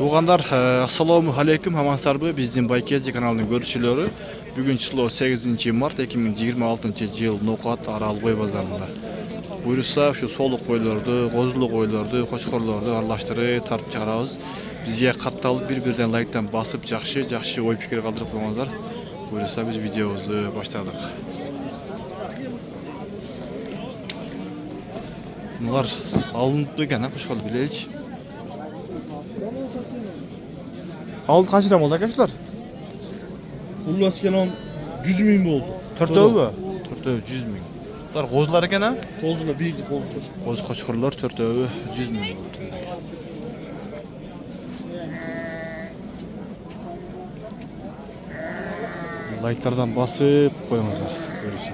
Tuğanlar, assalamu alaikum, hamanslar bizden Baykezi kanalının görüşçüleri. Bugün çilo 8 Mart 2026 yıl Nokat Aral Koy Bazarında. Buyursa şu soluk koylardı, gozulu koylardı, koçkorlardı arlaştırıp tartışıp çıkarabız. Bizge kattalıp bir-birden like'tan basıp жақшы oy fikir kaldırıp koymanızlar. Buyursa biz videomuzu başladık. Bunlar alınıp ekan, koçkor bileylik. Aldı kaçıdan oldu arkadaşlar? Ulaşken 100 bin oldu. Törtöv mü? Törtöv 100 bin. Bunlar qo'zlar ekan ha? Qo'zlar büyük qo'zlar. Qo'z qo'shqirlar törtövi 100 bin oldu. Like'lardan basıp koyuңuzlar görürse.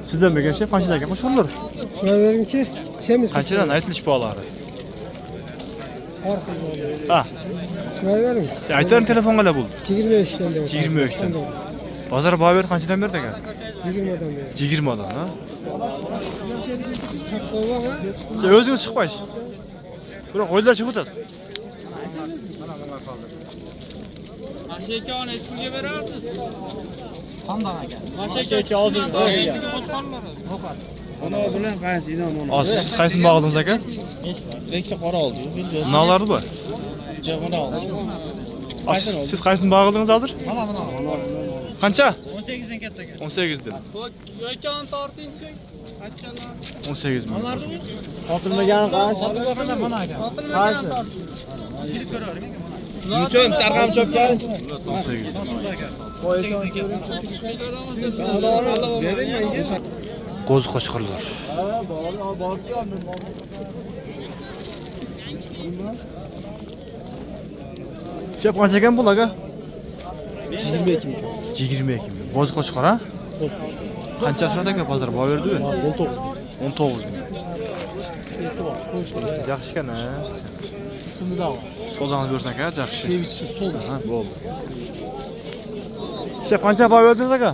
Sizden mi gençler? Kaçıdan ekan qo'shqirlar? Şuna verin ki, semiz. Kaçıdan aytilish bağları? Farkı var. Ha, Şuna verin. aytarım telefon qala bul. 25'ten de. 25'ten. Bazar bağ berdi kaçıdan berdi ekan? 20'den de. 20 adam ha. Takva var. Sen özünüz çıkmayız. Bırak oylar çıkıp da. Aşağıdaki an eskiye verersiz. Aşağıdaki aldın. Ona bilen qaysi inom ona. Az siz qaysin bağladınız aka? Rekte qora oldu. Bilmiyorum. Nalardı bu? Cevana aldı. Siz qaysin bağladınız hazır? Qancha? 18'den katta gel. 18 dedim. Ekan tortinchi. Qanchalar? 18 bin. Xotinmagan qancha? Xotinmagan mana ekan. Xotinmagan tortinchi. Girib ko'ravering. Muchon tarqam chopgan. 18 bin. Qo'z qo'shqirlar. Şep qancha ekan bu aka? 22 bin. 22 bin. Qo'z qo'shqir ha? Qancha so'radi aka bozor bo'y berdi? 19 bin. 19 bin. Yaxshi ekan ha. Ismini da al. Sozangiz bersin aka, yaxshi. Sevichchi sol. Ha, bo'ldi. Şep qancha bo'y berdingiz aka?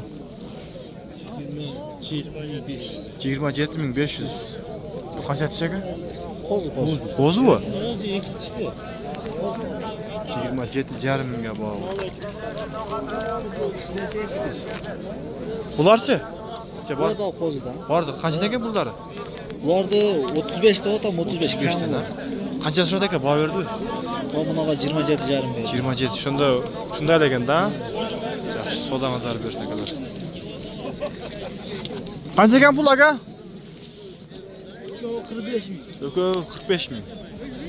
27500. Qancha tish aka? Qo'z qo'z. Qo'zi bu? 2 27,5 mingga bo'y. Bularchi? Bu da qo'zidan. Bordi. Qancha ekan bullari? Ularda 35 ta otam 35 35 kam. ta. Qancha so'radi aka bo'y berdi? Bu bunaqa 27,5 berdi. 27. Shunday ekan-da. Yaxshi, sodamazlar bersin akalar. Qancha ekan pul aka? 45 ming. Yo'q, 45 ming.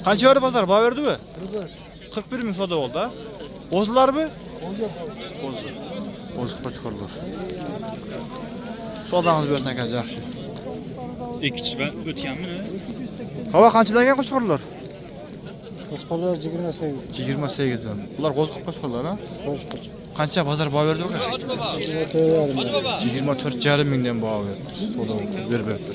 Qancha berdi bozor? Bo'y berdi-mi? 41 ming soda oldu ha. Qo'zilarmi? Qo'zi. Qo'zi qo'chqirlar. Sodangiz bersin aka, yaxshi. Ikkichi ben o'tganmi? Hava qanchadan ekan qo'chqirlar? Qo'chqorlar 28. 28 dan. Ular qo'chqirlar ha? Qancha bozor bo'y berdi aka? 24,5 mingdan bo'y berdi. Soda beribdi.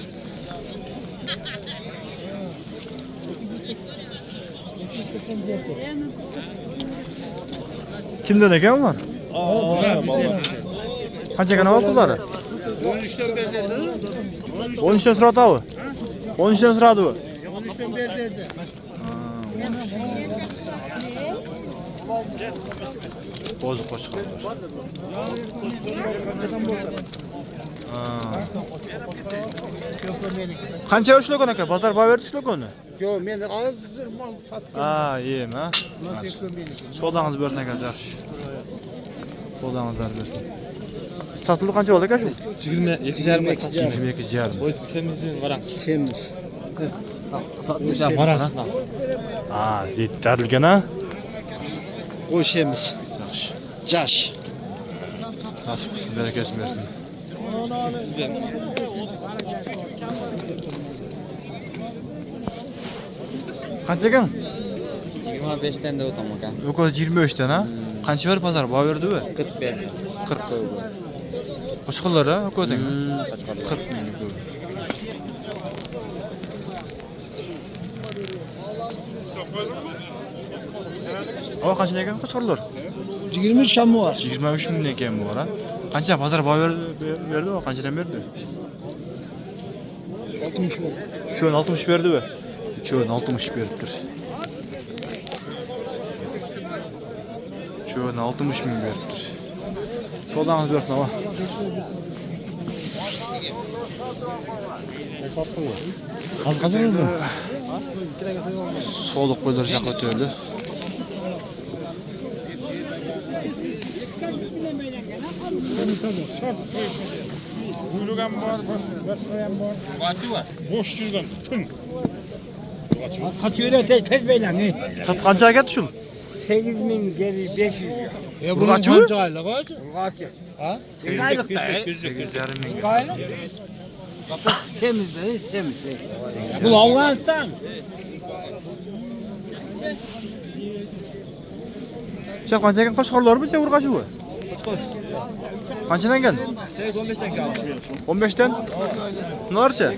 Kimden ekan ular? Qancha ekan pullari? 13'ten berdi. 13 dan so'radimi? 13 dan so'radimi? 13'ten berdi. Qo'zi qo'shqirlar. Qancha ushlakon aka? Bozor bo'y berdi ushlakonni? Yo'q, men hozir mol sotdim. Ha, yem ha. Sodangiz bersin aka, yaxshi. Sodangizlar bersin. Satıldı qancha oldu aka shu? 22,5. Oy semizden qarang. Semiz. Satmışlar marasına. Ha, yetilgan ha. Qo'shamiz. Yaxshi. Jash. Nasib qilsin, barakasini bersin. Qancha ekan? 25'ten de otam aka. Yo'q, 23 dan ha. Qancha ber bozor? Bo'y berdi-mi? 40 berdi. 40. Qo'shqirlar ha, ko'rding. 40 ming. Hava kaçın ekan qo'chqirlar? 23 kamı var. 23 ming ekan bu ha. Qancha bozor baho berdi o? Qanchadan berdi? 60 var. Üçöğün 60 berdi mi? Üçöğün 60 beripdir. Üçöğün 60 min beripdir. Soldanız bersin ama. Az kazanır mı? Soluk koydur жаққа tördü. Boş жүрген. Kaç öyle tez beyler. Sat qancha ketdi şul? 8.000 geri 500. Urgaçı mı? Kaç? Ha? Aylık da. 8,5 min. Aylık. Temiz de, temiz. Bu Afganistan. Sen qancha ekan qo'shqorlar mı? Sen urgaçı mı? Qanchadan ekan? 15'ten kaldı. 15'ten? Bunlarcha?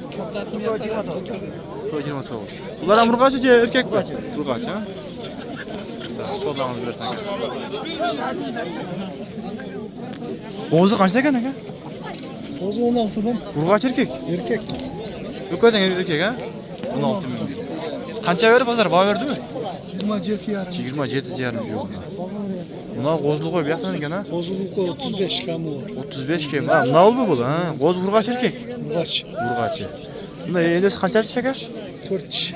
29. Bular ham urgaçı erkek mi? Urgaçı ha? Soldanız bersin. Qo'zi qancha ekan aka? Kozu 16'dan Urgaç erkek. erkek. Ökeden erkek ha? 16 min diyor. Qancha berdi bozor? Baho berdi mi? 27 yarım. 27 yarım diyor buna. Buna qozlu qo'yib yaxshi ekan ha? Kozuluk 35 kamı var. 35 kim? Ha, buna olma bu ha? Qo'z urgaç erkek. Urgaç. Urgaçı. Bunda endesi qancha shakar? 4 kişi.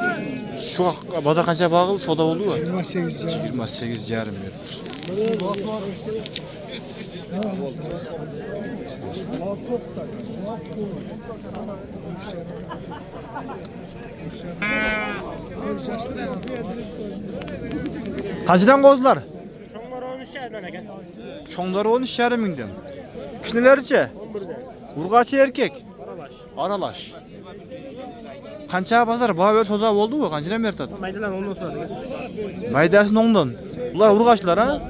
Şu bozor qancha bag'il soda bo'ldi bu? 28 yarım. 28 yarım berdi. Qanchadan qo'zlar? Çoğlar 13 yarım mingden. Kişilerçe? Urgaçı erkek. Aralaş. Qancha bozor baho toza bo'ldi bu? Qanchadan berdi? Maydalar ondan sonra. Maydasın ondan. Ular urgaçlar ha?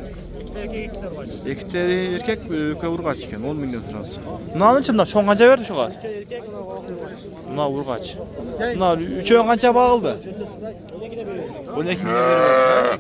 İkisi erkek, öke urgaç ekan. 10 mingdan turasiz. Bundan çimda çoğ qancha berdi şuga? Buna urgaç. Buna üçöň qancha bagıldı? 12 mingdan berdi.